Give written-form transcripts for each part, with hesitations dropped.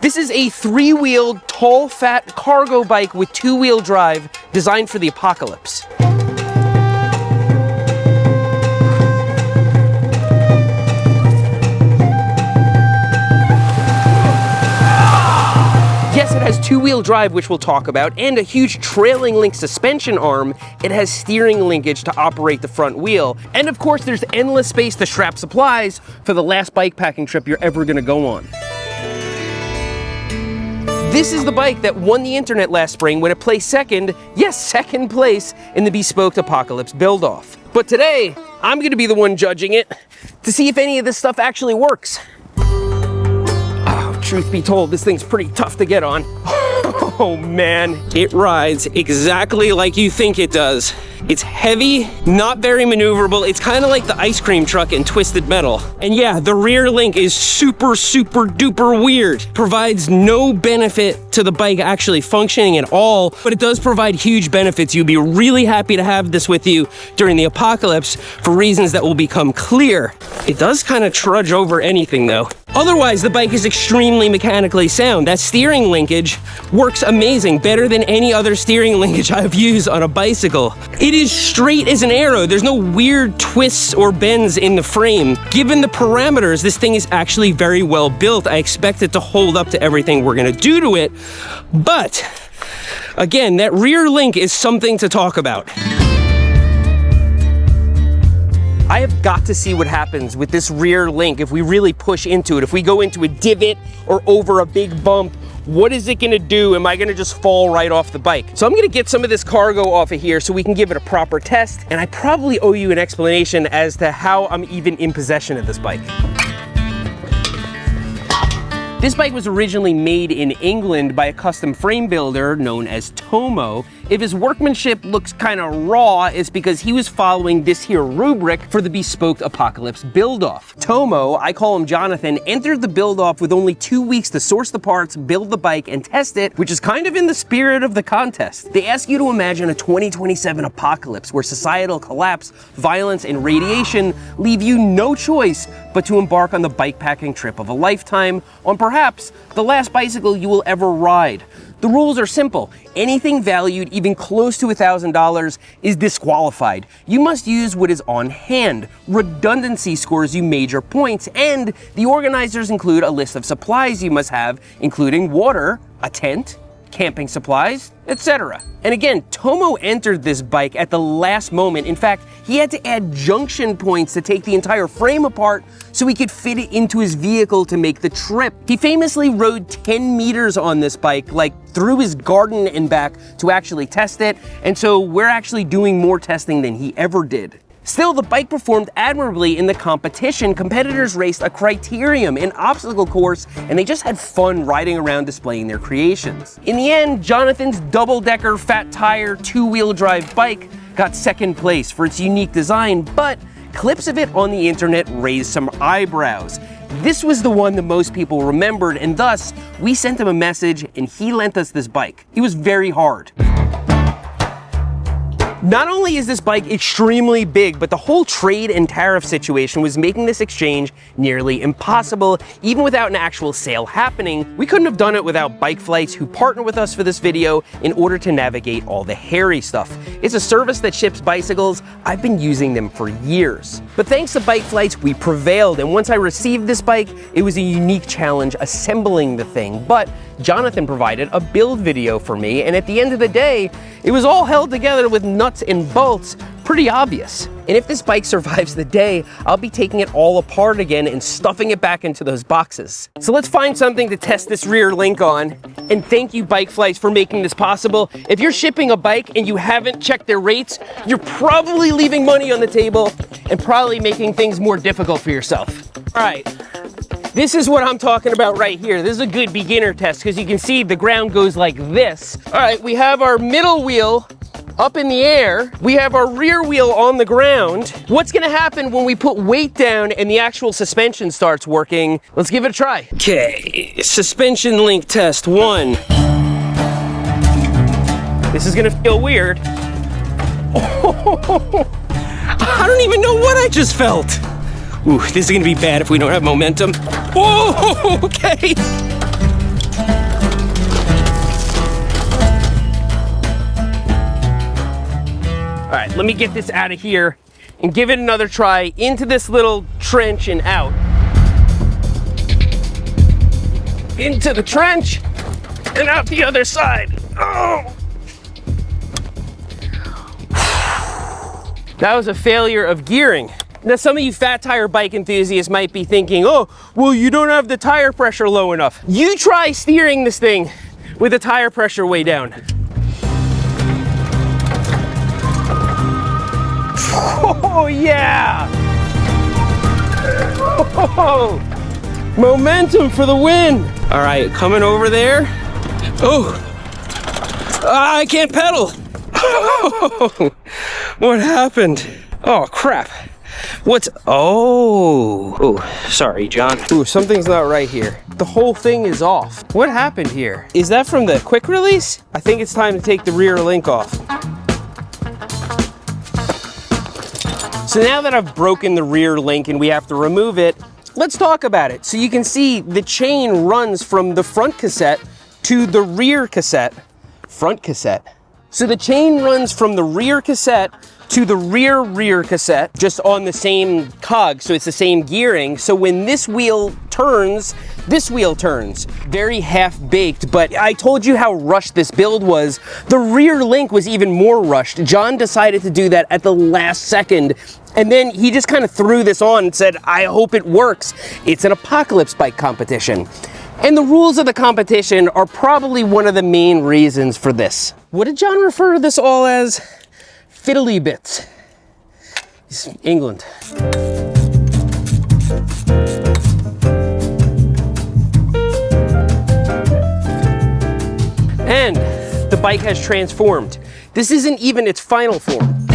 This is a 3-wheeled, tall, fat cargo bike with 2-wheel drive designed for the apocalypse. Yes, it has 2-wheel drive, which we'll talk about, and a huge trailing link suspension arm. It has steering linkage to operate the front wheel. And of course, there's endless space to strap supplies for the last bike packing trip you're ever gonna go on. This is the bike that won the internet last spring when it placed second place in the Bespoke Apocalypse build-off. But today, I'm gonna be the one judging it to see if any of this stuff actually works. Truth be told, this thing's pretty tough to get on. Oh man, it rides exactly like you think it does. It's heavy, not very maneuverable. It's kind of like the ice cream truck in Twisted Metal. And yeah, the rear link is super duper weird. Provides no benefit to the bike actually functioning at all, but it does provide huge benefits. You'll be really happy to have this with you during the apocalypse for reasons that will become clear. It does kind of trudge over anything though. Otherwise, the bike is extremely mechanically sound. That steering linkage works amazing, better than any other steering linkage I've used on a bicycle. It is straight as an arrow. There's no weird twists or bends in the frame. Given the parameters, this thing is actually very well built. I expect it to hold up to everything we're gonna do to it. But again, that rear link is something to talk about. I have got to see what happens with this rear link if we really push into it. If we go into a divot or over a big bump, what is it gonna do? Am I gonna just fall right off the bike? So I'm gonna get some of this cargo off of here so we can give it a proper test, and I probably owe you an explanation as to how I'm even in possession of this bike. This bike was originally made in England by a custom frame builder known as Tomo. If his workmanship looks kind of raw, it's because he was following this here rubric for the Bespoke Apocalypse build-off. Tomo, I call him Jonathan, entered the build-off with only 2 weeks to source the parts, build the bike, and test it, which is kind of in the spirit of the contest. They ask you to imagine a 2027 apocalypse where societal collapse, violence, and radiation leave you no choice but to embark on the bike-packing trip of a lifetime on perhaps the last bicycle you will ever ride. The rules are simple. Anything valued even close to $1,000 is disqualified. You must use what is on hand. Redundancy scores you major points, and the organizers include a list of supplies you must have, including water, a tent, camping supplies, etc. And again, Tomo entered this bike at the last moment. In fact, he had to add junction points to take the entire frame apart so he could fit it into his vehicle to make the trip. He famously rode 10 meters on this bike, like through his garden and back, to actually test it. And so we're actually doing more testing than he ever did. Still, the bike performed admirably in the competition. Competitors raced a criterium, an obstacle course, and they just had fun riding around displaying their creations. In the end, Jonathan's double-decker, fat tire, 2-wheel drive bike got second place for its unique design, but clips of it on the internet raised some eyebrows. This was the one that most people remembered, and thus, we sent him a message and he lent us this bike. It was very hard. Not only is this bike extremely big, but the whole trade and tariff situation was making this exchange nearly impossible, even without an actual sale happening. We couldn't have done it without Bike Flights, who partner with us for this video in order to navigate all the hairy stuff. It's a service that ships bicycles. I've been using them for years. But thanks to Bike Flights, we prevailed, and once I received this bike, it was a unique challenge assembling the thing. But Jonathan provided a build video for me, and at the end of the day, it was all held together with nuts and bolts, pretty obvious. And if this bike survives the day, I'll be taking it all apart again and stuffing it back into those boxes. So let's find something to test this rear link on. And thank you, Bike Flights, for making this possible. If you're shipping a bike and you haven't checked their rates, you're probably leaving money on the table and probably making things more difficult for yourself. All right. This is what I'm talking about right here. This is a good beginner test because you can see the ground goes like this. All right, we have our middle wheel up in the air. We have our rear wheel on the ground. What's gonna happen when we put weight down and the actual suspension starts working? Let's give it a try. Okay, suspension link test 1. This is gonna feel weird. Oh, I don't even know what I just felt. Ooh, this is gonna be bad if we don't have momentum. Whoa, okay. let me get this out of here and give it another try into this little trench and out. Into the trench and out the other side. Oh. That was a failure of gearing. Now, some of you fat tire bike enthusiasts might be thinking, oh, well, you don't have the tire pressure low enough. You try steering this thing with the tire pressure way down. Oh, yeah. Oh, momentum for the win. All right, coming over there. Oh, I can't pedal. Oh, what happened? Oh, crap. Oh, sorry, John. Ooh, something's not right here. The whole thing is off. What happened here? Is that from the quick release? I think it's time to take the rear link off. So now that I've broken the rear link and we have to remove it, let's talk about it. So you can see the chain runs from the front cassette to the rear cassette. Front cassette. So the chain runs from the rear cassette to the rear cassette, just on the same cog, so it's the same gearing. So when this wheel turns, this wheel turns. Very half-baked, but I told you how rushed this build was. The rear link was even more rushed. John decided to do that at the last second, and then he just kind of threw this on and said, I hope it works. It's an apocalypse bike competition. And the rules of the competition are probably one of the main reasons for this. What did John refer to this all as? Fiddly bits. It's England. And the bike has transformed. This isn't even its final form.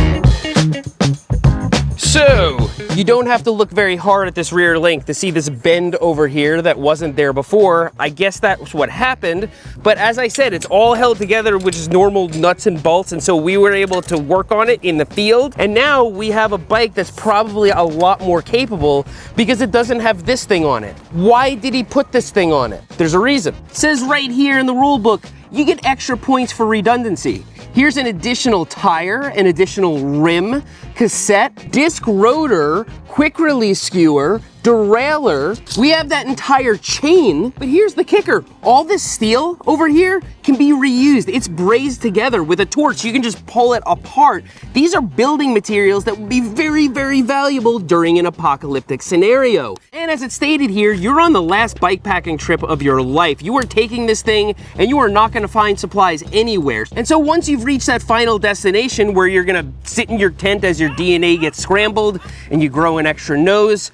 So, you don't have to look very hard at this rear link to see this bend over here that wasn't there before. I guess that's what happened, but as I said, it's all held together with just normal nuts and bolts, and so we were able to work on it in the field, and now we have a bike that's probably a lot more capable because it doesn't have this thing on it. Why did he put this thing on it? There's a reason. It says right here in the rule book, you get extra points for redundancy. Here's an additional tire, an additional rim, cassette, disc rotor, quick release skewer, derailleur. We have that entire chain, but here's the kicker. All this steel over here can be reused. It's brazed together with a torch. You can just pull it apart. These are building materials that will be very, very valuable during an apocalyptic scenario. And as it's stated here, you're on the last bike packing trip of your life. You are taking this thing and you are not gonna find supplies anywhere. And so once you've reached that final destination where you're gonna sit in your tent as your DNA gets scrambled and you grow an extra nose,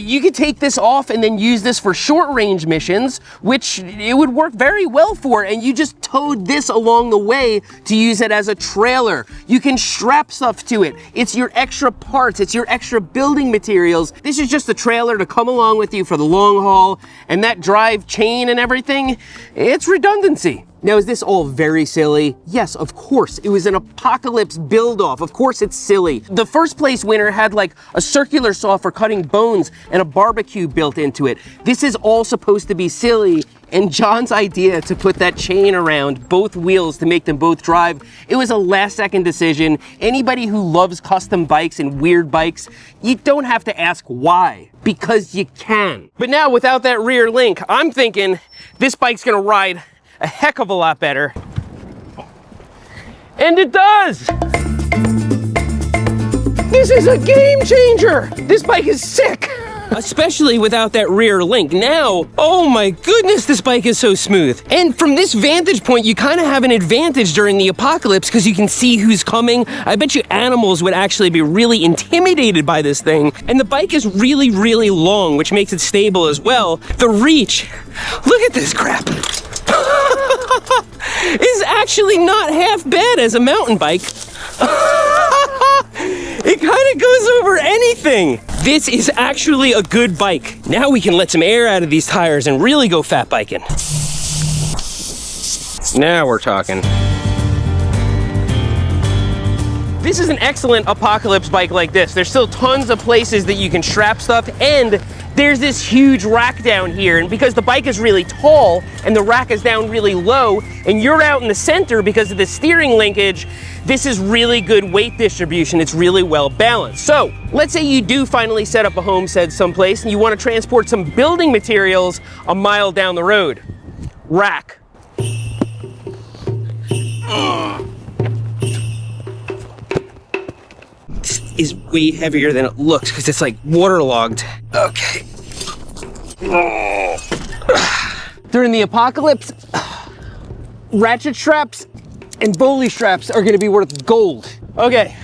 you could take this off and then use this for short range missions, which it would work very well for, and you just towed this along the way to use it as a trailer. You can strap stuff to it. It's your extra parts, it's your extra building materials. This is just a trailer to come along with you for the long haul, and that drive chain and everything, it's redundancy. Now, is this all very silly? Yes, of course. It was an apocalypse build-off. Of course it's silly. The first place winner had like a circular saw for cutting bones and a barbecue built into it. This is all supposed to be silly, and John's idea to put that chain around both wheels to make them both drive, it was a last-second decision. Anybody who loves custom bikes and weird bikes, you don't have to ask why, because you can. But now, without that rear link, I'm thinking this bike's gonna ride a heck of a lot better. And it does! This is a game changer! This bike is sick! Especially without that rear link. Now, oh my goodness, this bike is so smooth. And from this vantage point, you kind of have an advantage during the apocalypse because you can see who's coming. I bet you animals would actually be really intimidated by this thing. And the bike is really, really long, which makes it stable as well. The reach, look at this crap. Is actually not half bad as a mountain bike. It kind of goes over anything. This is actually a good bike. Now we can let some air out of these tires and really go fat biking. Now we're talking. This is an excellent apocalypse bike like this. There's still tons of places that you can strap stuff, and there's this huge rack down here, and because the bike is really tall and the rack is down really low and you're out in the center because of the steering linkage, this is really good weight distribution. It's really well balanced. So let's say you do finally set up a homestead someplace and you want to transport some building materials a mile down the road. Rack. This is way heavier than it looks because it's like waterlogged. Okay. During the apocalypse, ratchet straps and Bowley straps are gonna be worth gold. Okay,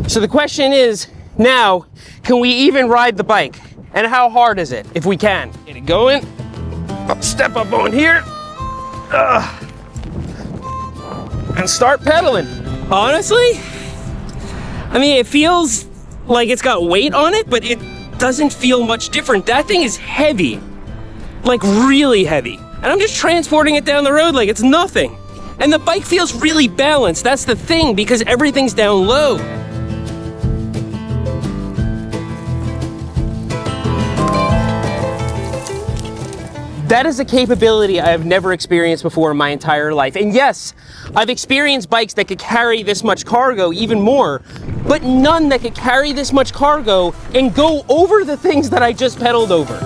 so the question is, now, can we even ride the bike? And how hard is it, if we can? Get it going. I'll step up on here. And start pedaling. Honestly, I mean, it feels like it's got weight on it, but it doesn't feel much different. That thing is heavy, like really heavy. And I'm just transporting it down the road like it's nothing. And the bike feels really balanced. That's the thing, because everything's down low. That is a capability I have never experienced before in my entire life. And yes, I've experienced bikes that could carry this much cargo, even more, but none that could carry this much cargo and go over the things that I just pedaled over.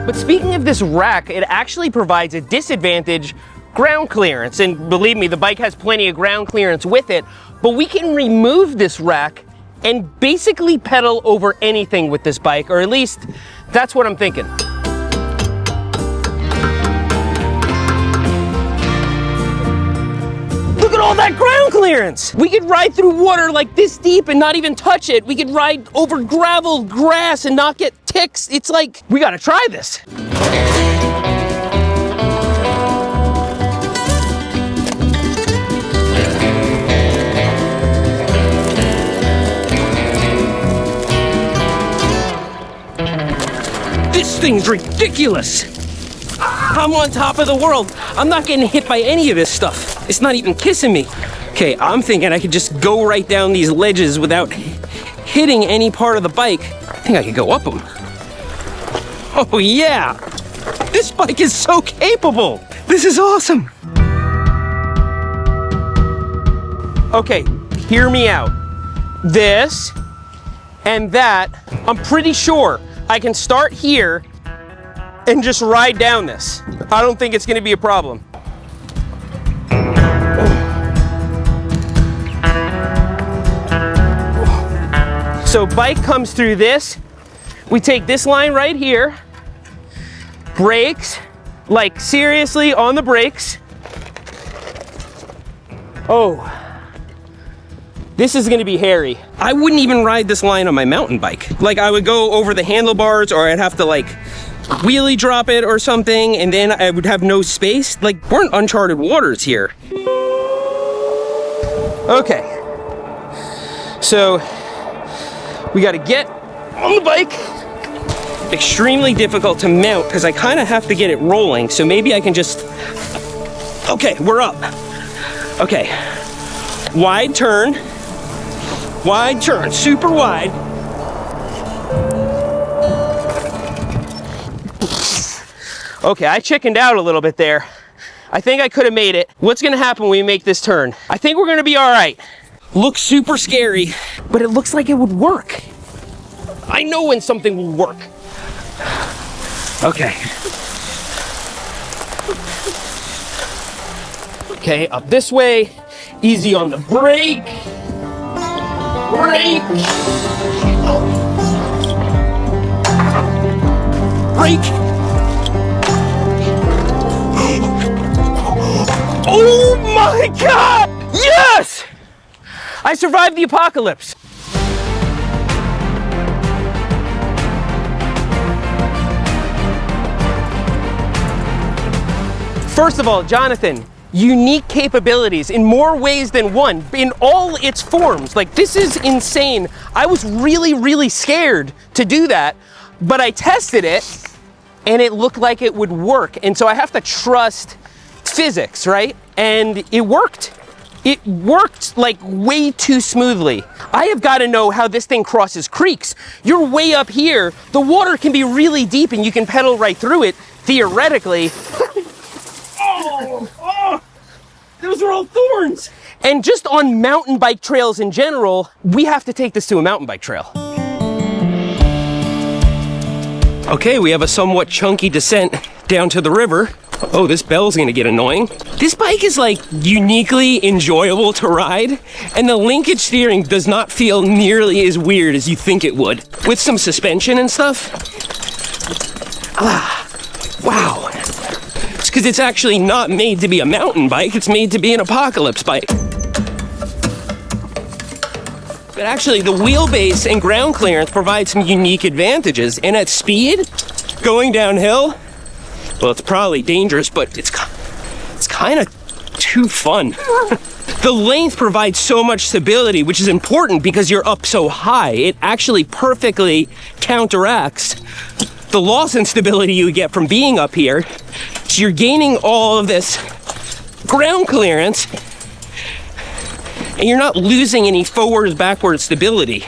But speaking of this rack, it actually provides a disadvantage ground clearance. And believe me, the bike has plenty of ground clearance with it, but we can remove this rack and basically pedal over anything with this bike, or at least that's what I'm thinking. Look at all that ground clearance! We could ride through water like this deep and not even touch it. We could ride over gravel, grass, and not get ticks. It's like, we gotta try this. This thing's ridiculous. I'm on top of the world. I'm not getting hit by any of this stuff. It's not even kissing me. Okay, I'm thinking I could just go right down these ledges without hitting any part of the bike. I think I could go up them. Oh yeah, this bike is so capable. This is awesome. Okay, hear me out. This and that, I'm pretty sure I can start here and just ride down this. I don't think it's gonna be a problem. So bike comes through this. We take this line right here, brakes, like seriously on the brakes. Oh, this is gonna be hairy. I wouldn't even ride this line on my mountain bike. Like I would go over the handlebars, or I'd have to like wheelie drop it or something, and then I would have no space. Like, we're in uncharted waters here. Okay, so we gotta get on the bike. Extremely difficult to mount because I kind of have to get it rolling, so maybe I can just, okay, we're up. Okay, wide turn, super wide. Okay, I chickened out a little bit there. I think I could have made it. What's gonna happen when we make this turn? I think we're gonna be all right. Looks super scary, but it looks like it would work. I know when something will work. Okay. Okay, up this way. Easy on the brake. Brake. Brake. Oh my God! Yes! I survived the apocalypse. First of all, Jonathan, unique capabilities in more ways than one, in all its forms. Like, this is insane. I was really, really scared to do that, but I tested it and it looked like it would work. And so I have to trust physics, right? And it worked. It worked like way too smoothly. I have got to know how this thing crosses creeks. You're way up here. The water can be really deep and you can pedal right through it, theoretically. Oh, those are all thorns. And just on mountain bike trails in general, we have to take this to a mountain bike trail. Okay, we have a somewhat chunky descent down to the river. Oh, this bell's gonna get annoying. This bike is like uniquely enjoyable to ride, and the linkage steering does not feel nearly as weird as you think it would. With some suspension and stuff. Ah, wow. It's because it's actually not made to be a mountain bike, it's made to be an apocalypse bike. But actually, the wheelbase and ground clearance provide some unique advantages, and at speed, going downhill, well, it's probably dangerous, but it's kind of too fun. The length provides so much stability, which is important because you're up so high. It actually perfectly counteracts the loss in stability you get from being up here. So you're gaining all of this ground clearance, and you're not losing any forward-backward stability.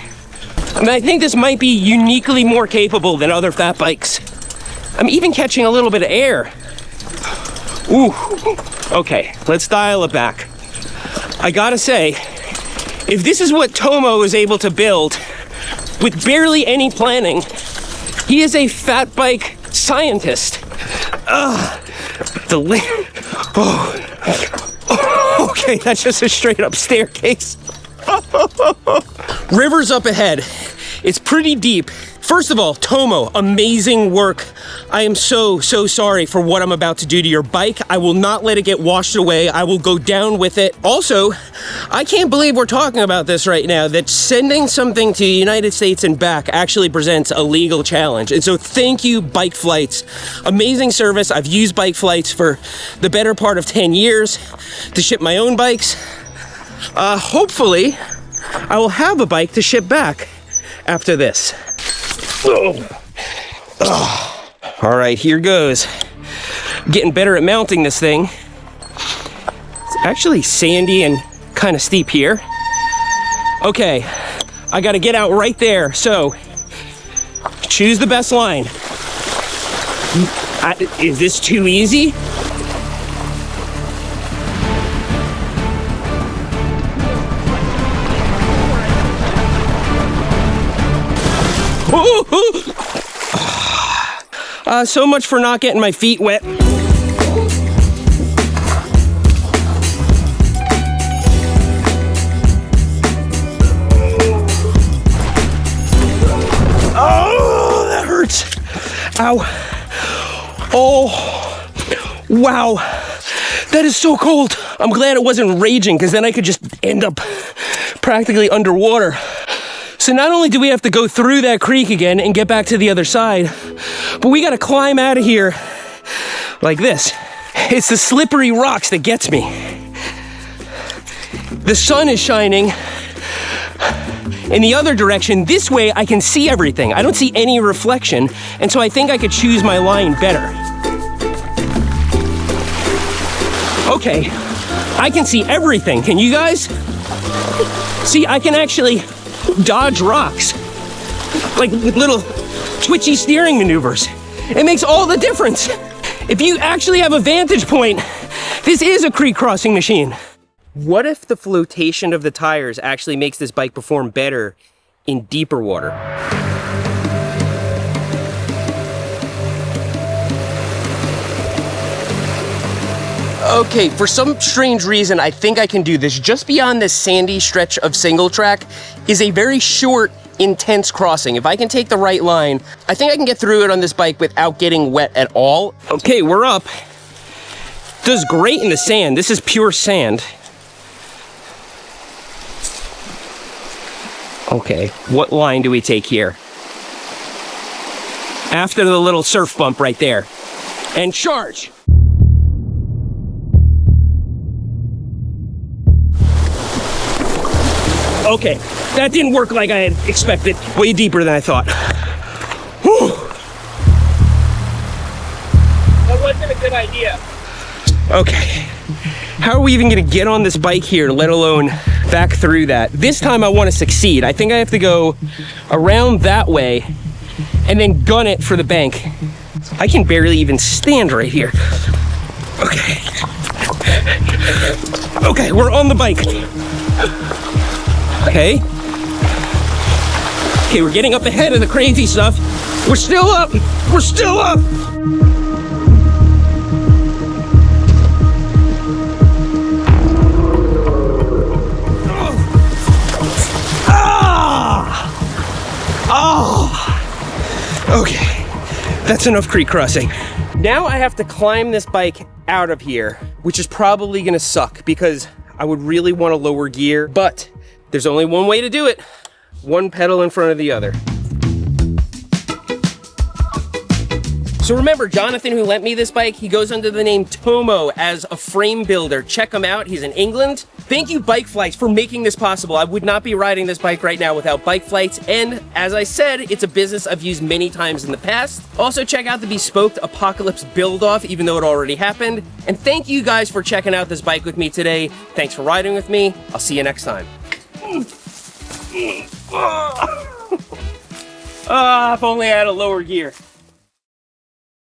I mean, I think this might be uniquely more capable than other fat bikes. I'm even catching a little bit of air. Ooh, okay, let's dial it back. I gotta say, if this is what Tomo is able to build with barely any planning, he is a fat bike scientist. Okay, that's just a straight up staircase. River's up ahead. It's pretty deep. First of all, Tomo, amazing work. I am so sorry for what I'm about to do to your bike. I will not let it get washed away. I will go down with it. Also, I can't believe we're talking about this right now, that sending something to the United States and back actually presents a legal challenge. And so thank you, Bike Flights. Amazing service. I've used Bike Flights for the better part of 10 years to ship my own bikes. Hopefully, I will have a bike to ship back after this. All right, here goes. I'm getting better at mounting this thing. It's actually sandy and kind of steep here. Okay, I gotta get out right there, so choose the best line. Is this too easy? So much for not getting my feet wet. Oh, that hurts. Ow. Oh, wow. That is so cold. I'm glad it wasn't raging, because then I could just end up practically underwater. So not only do we have to go through that creek again and get back to the other side, but we gotta climb out of here like this. It's the slippery rocks that gets me. The sun is shining in the other direction. This way I can see everything. I don't see any reflection, and so I think I could choose my line better. Okay, I can see everything. Can you guys? See, I can actually dodge rocks, like with little twitchy steering maneuvers. It makes all the difference. If you actually have a vantage point, this is a creek crossing machine. What if the flotation of the tires actually makes this bike perform better in deeper water? Okay, for some strange reason, I think I can do this. Just beyond this sandy stretch of single track is a very short, intense crossing. If I can take the right line, I think I can get through it on this bike without getting wet at all. Okay, we're up. Does great in the sand. This is pure sand. Okay, what line do we take here? After the little surf bump right there. And charge! Okay, that didn't work like I had expected. Way deeper than I thought. Whew. That wasn't a good idea. Okay, how are we even gonna get on this bike here, let alone back through that? This time I wanna succeed. I think I have to go around that way and then gun it for the bank. I can barely even stand right here. Okay. Okay, we're on the bike. Okay. Okay, we're getting up ahead of the crazy stuff. We're still up. We're still up. Okay, that's enough creek crossing. Now I have to climb this bike out of here, which is probably gonna suck because I would really want to lower gear, but there's only one way to do it. One pedal in front of the other. So remember, Jonathan, who lent me this bike, he goes under the name Tomo as a frame builder. Check him out, he's in England. Thank you, Bike Flights, for making this possible. I would not be riding this bike right now without Bike Flights, and as I said, it's a business I've used many times in the past. Also, check out the Bespoke Apocalypse build-off, even though it already happened. And thank you guys for checking out this bike with me today. Thanks for riding with me. I'll see you next time. If only I had a lower gear.